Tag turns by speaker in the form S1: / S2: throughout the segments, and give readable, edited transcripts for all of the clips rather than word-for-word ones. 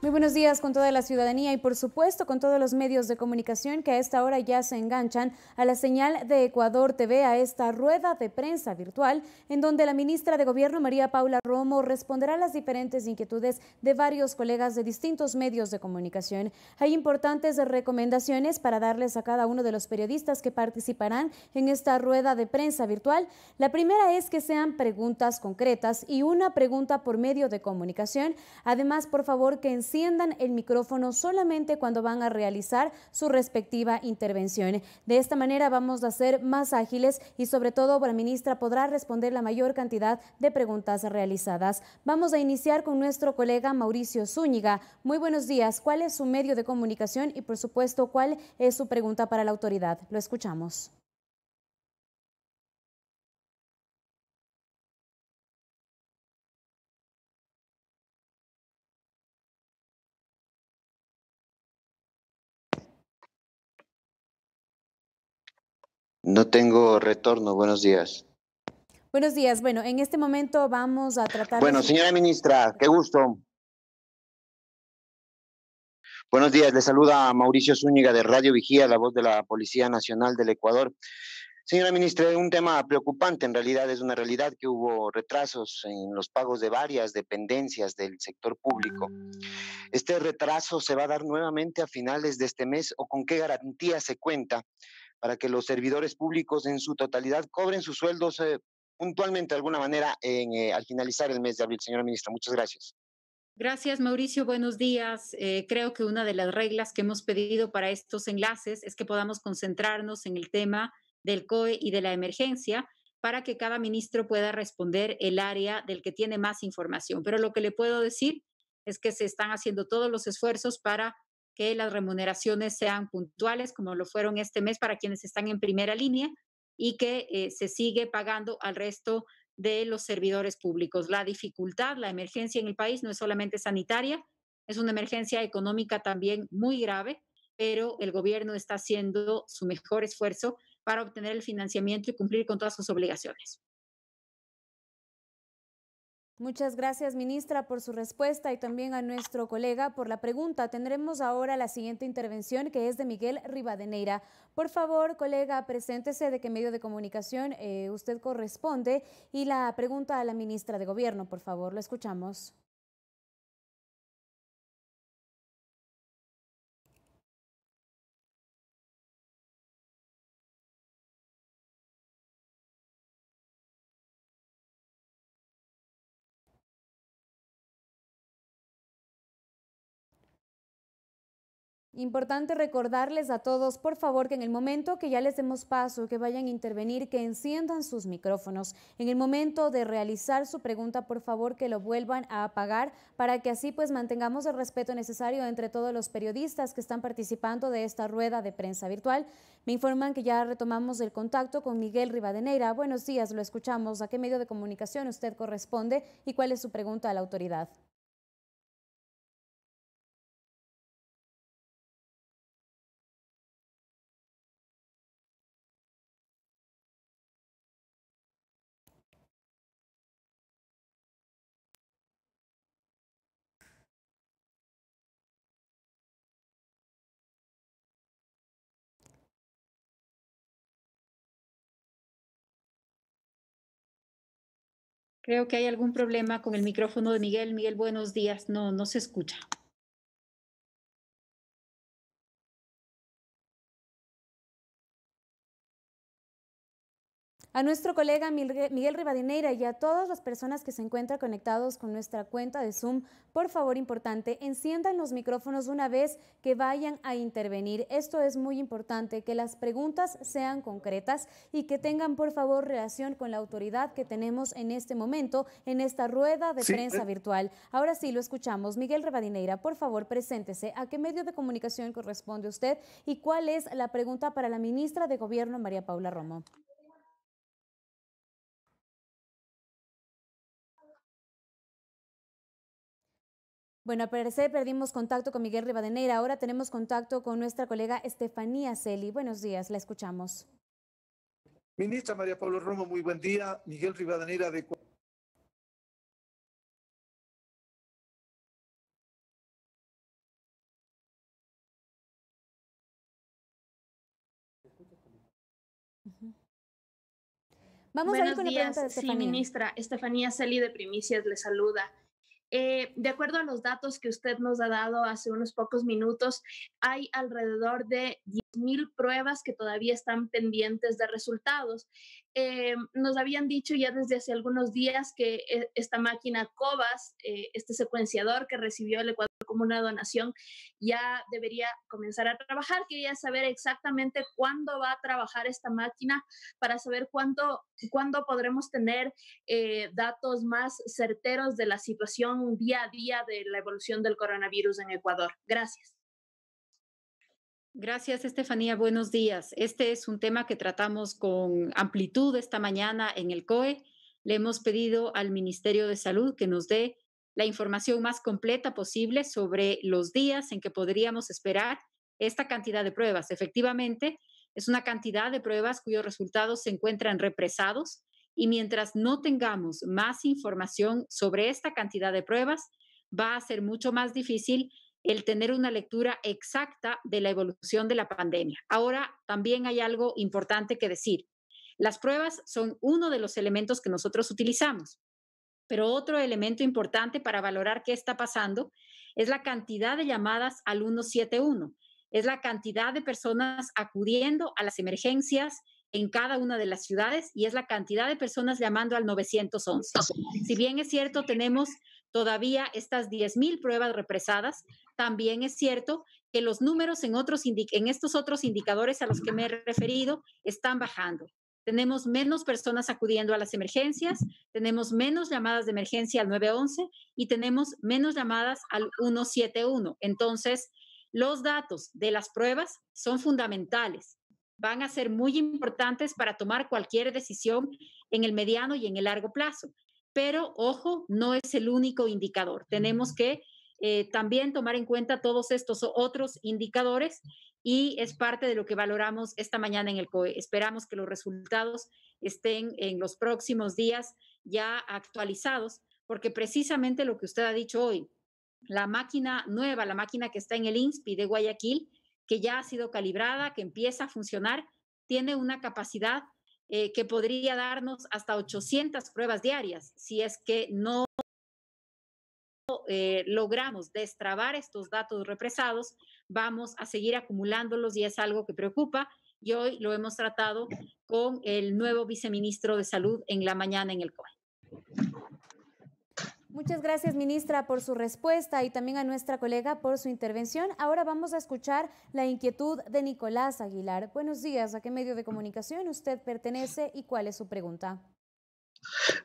S1: Muy buenos días con toda la ciudadanía y por supuesto con todos los medios de comunicación que a esta hora ya se enganchan a la señal de Ecuador TV, a esta rueda de prensa virtual en donde la ministra de Gobierno María Paula Romo responderá a las diferentes inquietudes de varios colegas de distintos medios de comunicación. Hay importantes recomendaciones para darles a cada uno de los periodistas que participarán en esta rueda de prensa virtual. La primera es que sean preguntas concretas y una pregunta por medio de comunicación. Además, por favor, que enciendan el micrófono solamente cuando van a realizar su respectiva intervención. De esta manera vamos a ser más ágiles y sobre todo la ministra podrá responder la mayor cantidad de preguntas realizadas. Vamos a iniciar con nuestro colega Mauricio Zúñiga. Muy buenos días. ¿Cuál es su medio de comunicación y por supuesto cuál es su pregunta para la autoridad? Lo escuchamos.
S2: No tengo retorno, buenos días.
S1: Buenos días. Bueno, en este momento vamos a tratar de...
S2: Bueno, señora ministra, qué gusto. Buenos días, le saluda Mauricio Zúñiga de Radio Vigía, la voz de la Policía Nacional del Ecuador. Señora ministra, un tema preocupante, en realidad es una realidad que hubo retrasos en los pagos de varias dependencias del sector público. ¿Este retraso se va a dar nuevamente a finales de este mes o con qué garantía se cuenta para que los servidores públicos en su totalidad cobren sus sueldos puntualmente de alguna manera al finalizar el mes de abril? Señora ministra, muchas gracias.
S3: Gracias, Mauricio. Buenos días. Creo que una de las reglas que hemos pedido para estos enlaces es que podamos concentrarnos en el tema del COE y de la emergencia para que cada ministro pueda responder el área del que tiene más información. Pero lo que le puedo decir es que se están haciendo todos los esfuerzos para que las remuneraciones sean puntuales, como lo fueron este mes para quienes están en primera línea, y que se sigue pagando al resto de los servidores públicos. La dificultad, la emergencia en el país no es solamente sanitaria, es una emergencia económica también muy grave, pero el gobierno está haciendo su mejor esfuerzo para obtener el financiamiento y cumplir con todas sus obligaciones.
S1: Muchas gracias, ministra, por su respuesta y también a nuestro colega por la pregunta. Tendremos ahora la siguiente intervención, que es de Miguel Rivadeneira. Por favor, colega, preséntese de qué medio de comunicación usted corresponde y la pregunta a la ministra de Gobierno, por favor, lo escuchamos. Importante recordarles a todos, por favor, que en el momento que ya les demos paso, que vayan a intervenir, que enciendan sus micrófonos. En el momento de realizar su pregunta, por favor, que lo vuelvan a apagar para que así pues mantengamos el respeto necesario entre todos los periodistas que están participando de esta rueda de prensa virtual. Me informan que ya retomamos el contacto con Miguel Rivadeneira. Buenos días, lo escuchamos. ¿A qué medio de comunicación usted corresponde y cuál es su pregunta a la autoridad?
S3: Creo que hay algún problema con el micrófono de Miguel. Miguel, buenos días. No, no se escucha.
S1: A nuestro colega Miguel Rivadeneira y a todas las personas que se encuentran conectados con nuestra cuenta de Zoom, por favor, importante, enciendan los micrófonos una vez que vayan a intervenir. Esto es muy importante, que las preguntas sean concretas y que tengan, por favor, relación con la autoridad que tenemos en este momento, en esta rueda de prensa virtual. Ahora sí, lo escuchamos. Miguel Rivadeneira, por favor, preséntese. ¿A qué medio de comunicación corresponde usted y cuál es la pregunta para la ministra de Gobierno, María Paula Romo? Bueno, al parecer perdimos contacto con Miguel Rivadeneira. Ahora tenemos contacto con nuestra colega Estefanía Celi. Buenos días, la escuchamos.
S4: Ministra María Paula Romo, muy buen día. Miguel Rivadeneira de
S1: Ujú. Vamos a ir
S5: Buenos
S1: con la
S5: días,
S1: pregunta de
S5: sí,
S1: Estefanía.
S5: ministra. Estefanía Celi de Primicias le saluda. De acuerdo a los datos que usted nos ha dado hace unos pocos minutos, hay alrededor de 10.000 pruebas que todavía están pendientes de resultados. Nos habían dicho ya desde hace algunos días que esta máquina COVAS, este secuenciador que recibió el Ecuador como una donación, ya debería comenzar a trabajar. Quería saber exactamente cuándo va a trabajar esta máquina para saber cuándo podremos tener datos más certeros de la situación día a día de la evolución del coronavirus en Ecuador. Gracias.
S3: Gracias, Estefanía. Buenos días. Este es un tema que tratamos con amplitud esta mañana en el COE. Le hemos pedido al Ministerio de Salud que nos dé la información más completa posible sobre los días en que podríamos esperar esta cantidad de pruebas. Efectivamente, es una cantidad de pruebas cuyos resultados se encuentran represados y mientras no tengamos más información sobre esta cantidad de pruebas, va a ser mucho más difícil el tener una lectura exacta de la evolución de la pandemia. Ahora, también hay algo importante que decir. Las pruebas son uno de los elementos que nosotros utilizamos, pero otro elemento importante para valorar qué está pasando es la cantidad de llamadas al 171, es la cantidad de personas acudiendo a las emergencias en cada una de las ciudades y es la cantidad de personas llamando al 911. Si bien es cierto, tenemos todavía estas 10.000 pruebas represadas, también es cierto que los números en estos otros indicadores a los que me he referido están bajando. Tenemos menos personas acudiendo a las emergencias, tenemos menos llamadas de emergencia al 911 y tenemos menos llamadas al 171. Entonces, los datos de las pruebas son fundamentales. Van a ser muy importantes para tomar cualquier decisión en el mediano y en el largo plazo. Pero, ojo, no es el único indicador. Tenemos que también tomar en cuenta todos estos otros indicadores y es parte de lo que valoramos esta mañana en el COE. Esperamos que los resultados estén en los próximos días ya actualizados, porque precisamente lo que usted ha dicho hoy, la máquina nueva, la máquina que está en el INSPI de Guayaquil, que ya ha sido calibrada, que empieza a funcionar, tiene una capacidad que podría darnos hasta 800 pruebas diarias, si es que no logramos destrabar estos datos represados, vamos a seguir acumulándolos y es algo que preocupa. Y hoy lo hemos tratado con el nuevo viceministro de Salud en la mañana en el COE.
S1: Muchas gracias, ministra, por su respuesta y también a nuestra colega por su intervención. Ahora vamos a escuchar la inquietud de Nicolás Aguilar. Buenos días, ¿a qué medio de comunicación usted pertenece y cuál es su pregunta?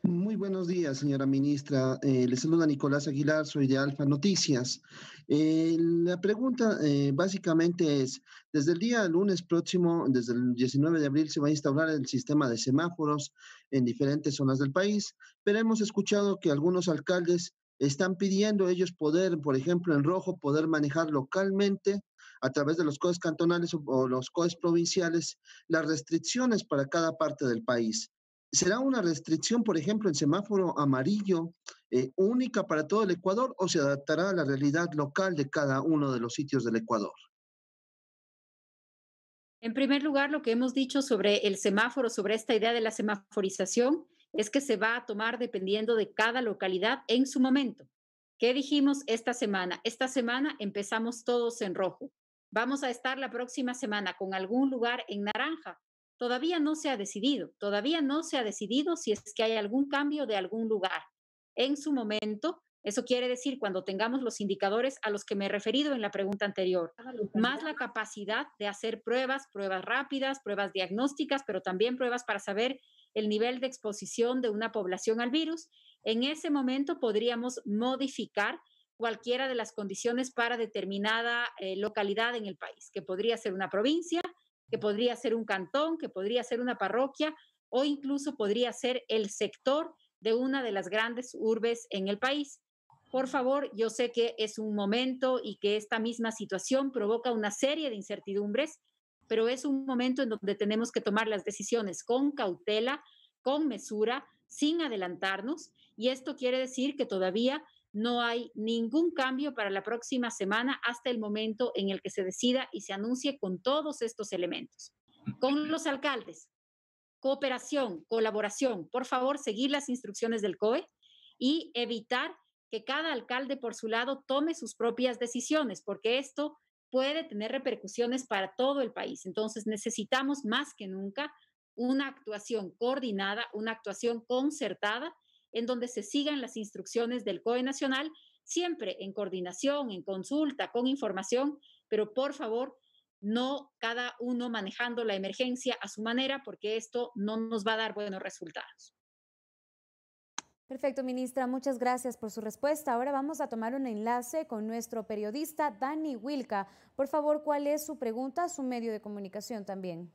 S6: Muy buenos días, señora ministra. Le saluda Nicolás Aguilar, soy de Alfa Noticias. La pregunta básicamente es, desde el día lunes próximo, desde el 19 de abril, se va a instaurar el sistema de semáforos en diferentes zonas del país, pero hemos escuchado que algunos alcaldes están pidiendo ellos poder, por ejemplo, en rojo, poder manejar localmente a través de los COEs cantonales o los COEs provinciales las restricciones para cada parte del país. ¿Será una restricción, por ejemplo, en semáforo amarillo única para todo el Ecuador o se adaptará a la realidad local de cada uno de los sitios del Ecuador?
S3: En primer lugar, lo que hemos dicho sobre el semáforo, sobre esta idea de la semaforización, es que se va a tomar dependiendo de cada localidad en su momento. ¿Qué dijimos esta semana? Esta semana empezamos todos en rojo. Vamos a estar la próxima semana con algún lugar en naranja. Todavía no se ha decidido si es que hay algún cambio de algún lugar. En su momento, eso quiere decir cuando tengamos los indicadores a los que me he referido en la pregunta anterior, más la capacidad de hacer pruebas, pruebas rápidas, pruebas diagnósticas, pero también pruebas para saber el nivel de exposición de una población al virus. En ese momento podríamos modificar cualquiera de las condiciones para determinada localidad en el país, que podría ser una provincia, que podría ser un cantón, que podría ser una parroquia o incluso podría ser el sector de una de las grandes urbes en el país. Por favor, yo sé que es un momento y que esta misma situación provoca una serie de incertidumbres, pero es un momento en donde tenemos que tomar las decisiones con cautela, con mesura, sin adelantarnos, y esto quiere decir que todavía no hay ningún cambio para la próxima semana hasta el momento en el que se decida y se anuncie con todos estos elementos. Con los alcaldes, cooperación, colaboración. Por favor, seguir las instrucciones del COE y evitar que cada alcalde por su lado tome sus propias decisiones, porque esto puede tener repercusiones para todo el país. Entonces, necesitamos más que nunca una actuación coordinada, una actuación concertada, en donde se sigan las instrucciones del COE nacional, siempre en coordinación, en consulta, con información, pero por favor, no cada uno manejando la emergencia a su manera, porque esto no nos va a dar buenos resultados.
S1: Perfecto, ministra. Muchas gracias por su respuesta. Ahora vamos a tomar un enlace con nuestro periodista Dani Wilca. Por favor, ¿cuál es su pregunta? Su medio de comunicación también.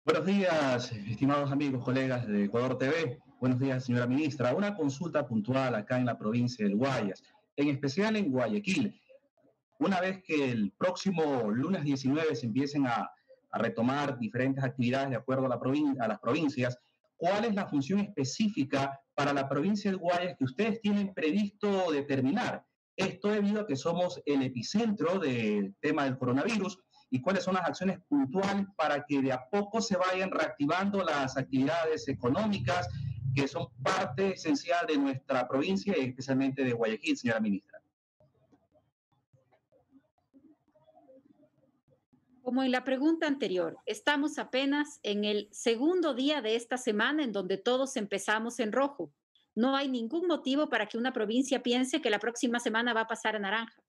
S7: Buenos días, estimados amigos, colegas de Ecuador TV. Buenos días, señora ministra. Una consulta puntual acá en la provincia del Guayas, en especial en Guayaquil. Una vez que el próximo lunes 19 se empiecen a retomar diferentes actividades de acuerdo a las provincias, ¿cuál es la función específica para la provincia del Guayas que ustedes tienen previsto determinar? Esto debido a que somos el epicentro del tema del coronavirus, y cuáles son las acciones puntuales para que de a poco se vayan reactivando las actividades económicas que son parte esencial de nuestra provincia y especialmente de Guayaquil, señora ministra.
S3: Como en la pregunta anterior, estamos apenas en el segundo día de esta semana en donde todos empezamos en rojo. No hay ningún motivo para que una provincia piense que la próxima semana va a pasar a naranja.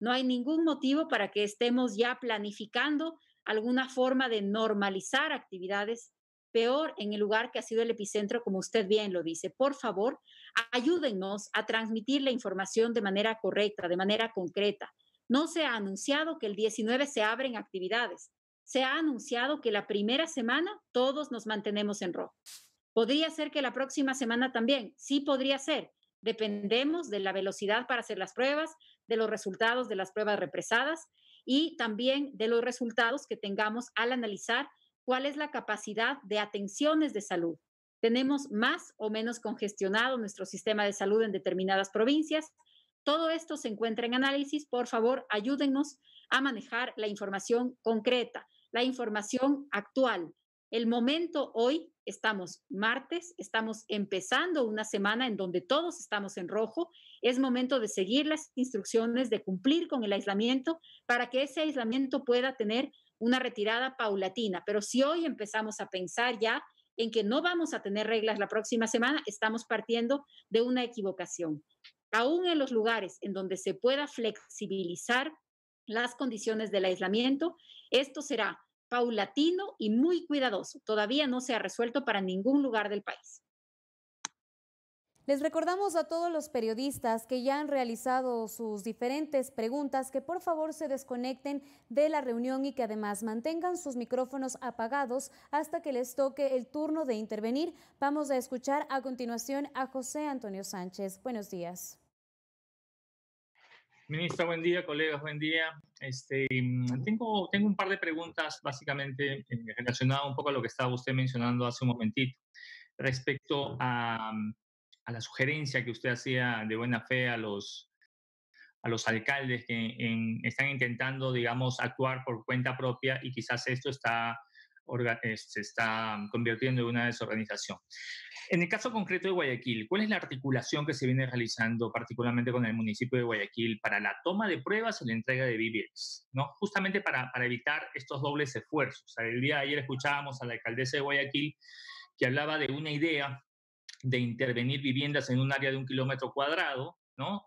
S3: No hay ningún motivo para que estemos ya planificando alguna forma de normalizar actividades, peor en el lugar que ha sido el epicentro, como usted bien lo dice. Por favor, ayúdennos a transmitir la información de manera correcta, de manera concreta. No se ha anunciado que el 19 se abren actividades. Se ha anunciado que la primera semana todos nos mantenemos en rojo. ¿Podría ser que la próxima semana también? Sí, podría ser. Dependemos de la velocidad para hacer las pruebas, de los resultados de las pruebas represadas y también de los resultados que tengamos al analizar cuál es la capacidad de atenciones de salud. Tenemos más o menos congestionado nuestro sistema de salud en determinadas provincias. Todo esto se encuentra en análisis. Por favor, ayúdennos a manejar la información concreta, la información actual. El momento hoy, estamos martes, estamos empezando una semana en donde todos estamos en rojo. Es momento de seguir las instrucciones, de cumplir con el aislamiento para que ese aislamiento pueda tener una retirada paulatina. Pero si hoy empezamos a pensar ya en que no vamos a tener reglas la próxima semana, estamos partiendo de una equivocación. Aún en los lugares en donde se pueda flexibilizar las condiciones del aislamiento, esto será paulatino y muy cuidadoso. Todavía no se ha resuelto para ningún lugar del país.
S1: Les recordamos a todos los periodistas que ya han realizado sus diferentes preguntas que por favor se desconecten de la reunión y que además mantengan sus micrófonos apagados hasta que les toque el turno de intervenir. Vamos a escuchar a continuación a José Antonio Sánchez. Buenos días.
S8: Ministra, buen día, colegas, buen día. Tengo un par de preguntas básicamente relacionadas un poco a lo que estaba usted mencionando hace un momentito respecto a la sugerencia que usted hacía de buena fe a los alcaldes que están intentando, digamos, actuar por cuenta propia y quizás esto se está convirtiendo en una desorganización. En el caso concreto de Guayaquil, ¿cuál es la articulación que se viene realizando particularmente con el municipio de Guayaquil para la toma de pruebas y la entrega de víveres, ¿no? Justamente para evitar estos dobles esfuerzos. O sea, el día de ayer escuchábamos a la alcaldesa de Guayaquil que hablaba de una idea de intervenir viviendas en un área de 1 kilómetro cuadrado, ¿no?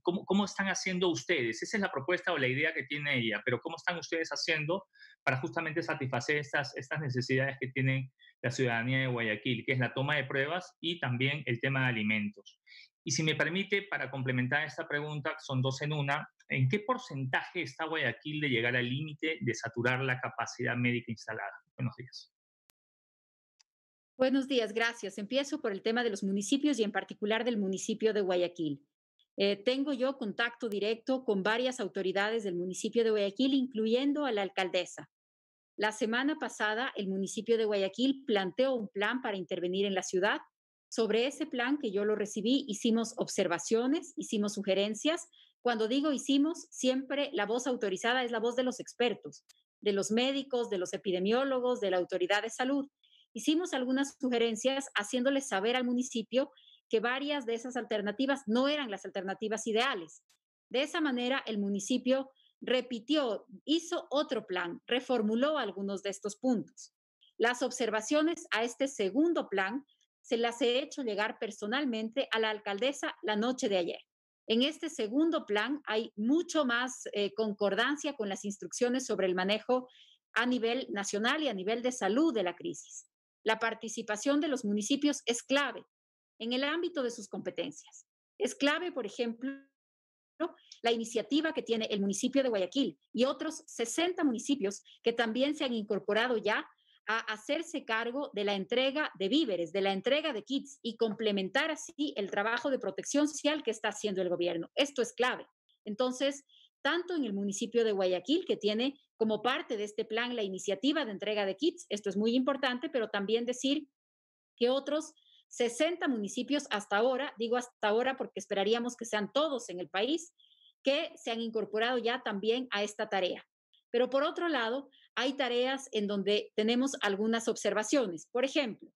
S8: ¿Cómo están haciendo ustedes? Esa es la propuesta o la idea que tiene ella, pero ¿cómo están ustedes haciendo para justamente satisfacer estas necesidades que tiene la ciudadanía de Guayaquil, que es la toma de pruebas y también el tema de alimentos? Y si me permite, para complementar esta pregunta, son dos en una, ¿en qué porcentaje está Guayaquil de llegar al límite de saturar la capacidad médica instalada? Buenos días.
S3: Buenos días, gracias. Empiezo por el tema de los municipios y en particular del municipio de Guayaquil. Tengo yo contacto directo con varias autoridades del municipio de Guayaquil, incluyendo a la alcaldesa. La semana pasada, el municipio de Guayaquil planteó un plan para intervenir en la ciudad. Sobre ese plan que yo lo recibí, hicimos observaciones, hicimos sugerencias. Cuando digo hicimos, siempre la voz autorizada es la voz de los expertos. de los médicos, de los epidemiólogos, de la autoridad de salud. Hicimos algunas sugerencias haciéndoles saber al municipio que varias de esas alternativas no eran las alternativas ideales. De esa manera, el municipio repitió, hizo otro plan, reformuló algunos de estos puntos. Las observaciones a este segundo plan se las he hecho llegar personalmente a la alcaldesa la noche de ayer. En este segundo plan hay mucho más concordancia con las instrucciones sobre el manejo a nivel nacional y a nivel de salud de la crisis. La participación de los municipios es clave en el ámbito de sus competencias. Es clave, por ejemplo, la iniciativa que tiene el municipio de Guayaquil y otros 60 municipios que también se han incorporado ya a hacerse cargo de la entrega de víveres, de la entrega de kits y complementar así el trabajo de protección social que está haciendo el gobierno. Esto es clave. Entonces, tanto en el municipio de Guayaquil, que tiene como parte de este plan la iniciativa de entrega de kits, esto es muy importante, pero también decir que otros 60 municipios hasta ahora, digo hasta ahora porque esperaríamos que sean todos en el país, que se han incorporado ya también a esta tarea. Pero por otro lado, hay tareas en donde tenemos algunas observaciones. Por ejemplo,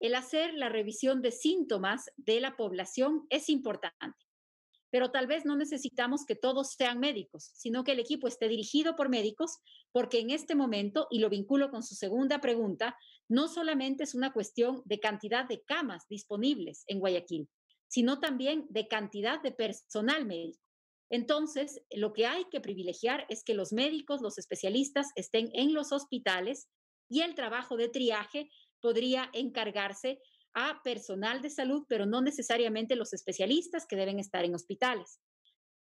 S3: el hacer la revisión de síntomas de la población es importante, pero tal vez no necesitamos que todos sean médicos, sino que el equipo esté dirigido por médicos, porque en este momento, y lo vinculo con su segunda pregunta, no solamente es una cuestión de cantidad de camas disponibles en Guayaquil, sino también de cantidad de personal médico. Entonces, lo que hay que privilegiar es que los médicos, los especialistas estén en los hospitales y el trabajo de triaje podría encargarse a personal de salud, pero no necesariamente los especialistas que deben estar en hospitales.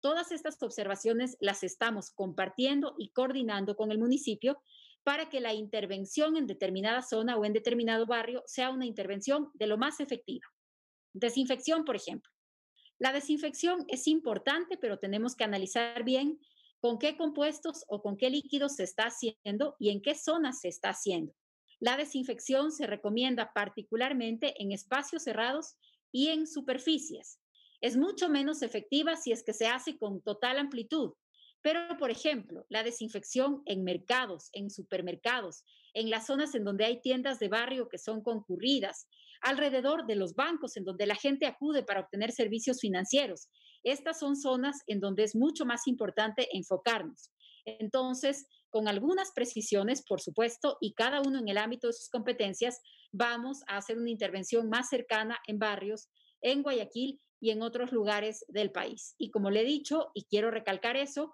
S3: Todas estas observaciones las estamos compartiendo y coordinando con el municipio para que la intervención en determinada zona o en determinado barrio sea una intervención de lo más efectiva. Desinfección, por ejemplo. La desinfección es importante, pero tenemos que analizar bien con qué compuestos o con qué líquidos se está haciendo y en qué zonas se está haciendo. La desinfección se recomienda particularmente en espacios cerrados y en superficies. Es mucho menos efectiva si es que se hace con total amplitud. Pero, por ejemplo, la desinfección en mercados, en supermercados, en las zonas en donde hay tiendas de barrio que son concurridas, alrededor de los bancos en donde la gente acude para obtener servicios financieros. Estas son zonas en donde es mucho más importante enfocarnos. Entonces, con algunas precisiones, por supuesto, y cada uno en el ámbito de sus competencias, vamos a hacer una intervención más cercana en barrios, en Guayaquil y en otros lugares del país. Y como le he dicho, y quiero recalcar eso,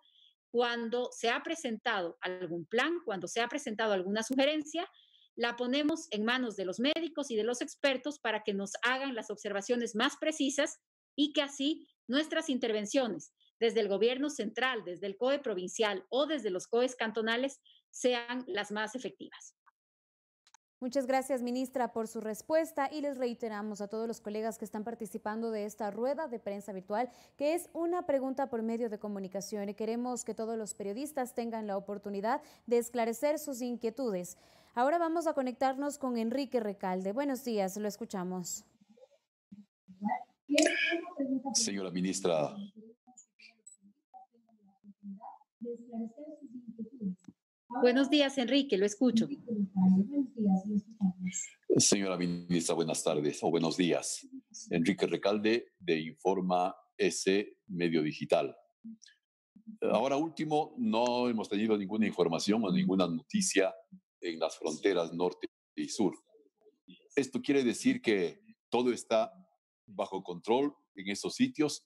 S3: cuando se ha presentado algún plan, cuando se ha presentado alguna sugerencia, la ponemos en manos de los médicos y de los expertos para que nos hagan las observaciones más precisas y que así nuestras intervenciones desde el gobierno central, desde el COE provincial o desde los COEs cantonales sean las más efectivas.
S1: Muchas gracias, ministra, por su respuesta y les reiteramos a todos los colegas que están participando de esta rueda de prensa virtual que es una pregunta por medio de comunicación y queremos que todos los periodistas tengan la oportunidad de esclarecer sus inquietudes. Ahora vamos a conectarnos con Enrique Recalde. Buenos días, lo escuchamos.
S9: Señora ministra.
S3: Buenos días, Enrique, lo escucho.
S9: Señora ministra, buenas tardes o buenos días. Enrique Recalde de Informa S Medio Digital. Ahora último, no hemos tenido ninguna información o ninguna noticia en las fronteras norte y sur. Esto quiere decir que todo está bajo control en esos sitios.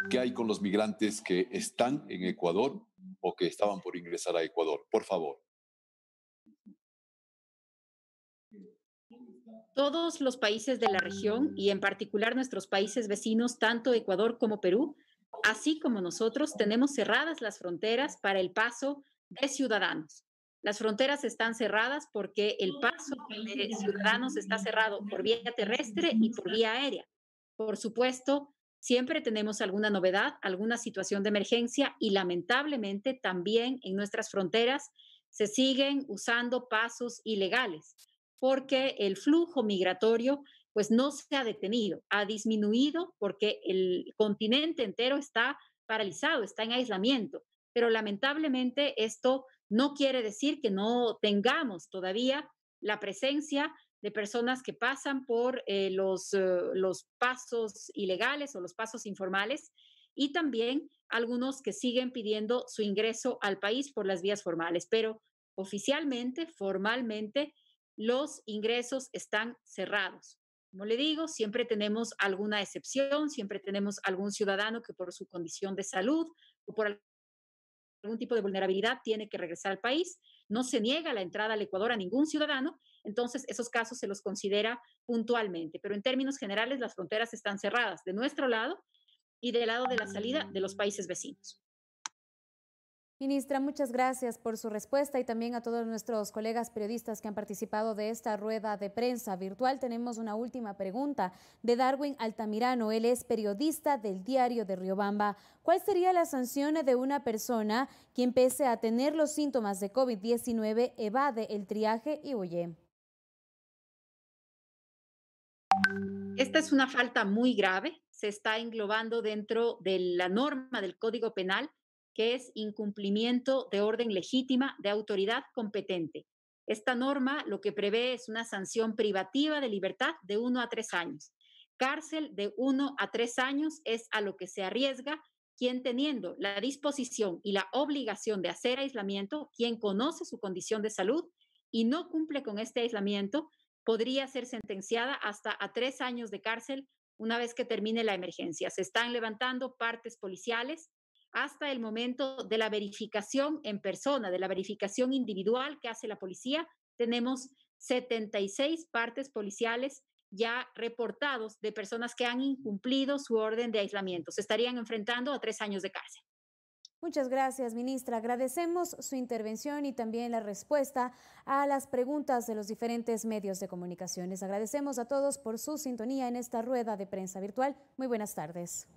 S9: ¿Qué hay con los migrantes que están en Ecuador o que estaban por ingresar a Ecuador? Por favor.
S3: Todos los países de la región y en particular nuestros países vecinos, tanto Ecuador como Perú, así como nosotros, tenemos cerradas las fronteras para el paso de ciudadanos. Las fronteras están cerradas porque el paso de ciudadanos está cerrado por vía terrestre y por vía aérea. Por supuesto, siempre tenemos alguna novedad, alguna situación de emergencia y lamentablemente también en nuestras fronteras se siguen usando pasos ilegales porque el flujo migratorio pues no se ha detenido, ha disminuido porque el continente entero está paralizado, está en aislamiento, pero lamentablemente esto No quiere decir que no tengamos todavía la presencia de personas que pasan por los pasos ilegales o los pasos informales y también algunos que siguen pidiendo su ingreso al país por las vías formales. Pero oficialmente, formalmente, los ingresos están cerrados. Como le digo, siempre tenemos alguna excepción, siempre tenemos algún ciudadano que por su condición de salud o por algún tipo de vulnerabilidad tiene que regresar al país. No se niega la entrada al Ecuador a ningún ciudadano, entonces esos casos se los considera puntualmente. Pero en términos generales, las fronteras están cerradas de nuestro lado y del lado de la salida de los países vecinos.
S1: Ministra, muchas gracias por su respuesta y también a todos nuestros colegas periodistas que han participado de esta rueda de prensa virtual. Tenemos una última pregunta de Darwin Altamirano. Él es periodista del Diario de Riobamba. ¿Cuál sería la sanción de una persona quien, pese a tener los síntomas de COVID-19, evade el triaje y huye?
S3: Esta es una falta muy grave. Se está englobando dentro de la norma del Código Penal, que es incumplimiento de orden legítima de autoridad competente. Esta norma lo que prevé es una sanción privativa de libertad de 1 a 3 años. Cárcel de 1 a 3 años es a lo que se arriesga quien, teniendo la disposición y la obligación de hacer aislamiento, quien conoce su condición de salud y no cumple con este aislamiento, podría ser sentenciada hasta a 3 años de cárcel una vez que termine la emergencia. Se están levantando partes policiales hasta el momento de la verificación en persona, de la verificación individual que hace la policía. Tenemos 76 partes policiales ya reportados de personas que han incumplido su orden de aislamiento. Se estarían enfrentando a 3 años de cárcel.
S1: Muchas gracias, ministra. Agradecemos su intervención y también la respuesta a las preguntas de los diferentes medios de comunicación. Les agradecemos a todos por su sintonía en esta rueda de prensa virtual. Muy buenas tardes.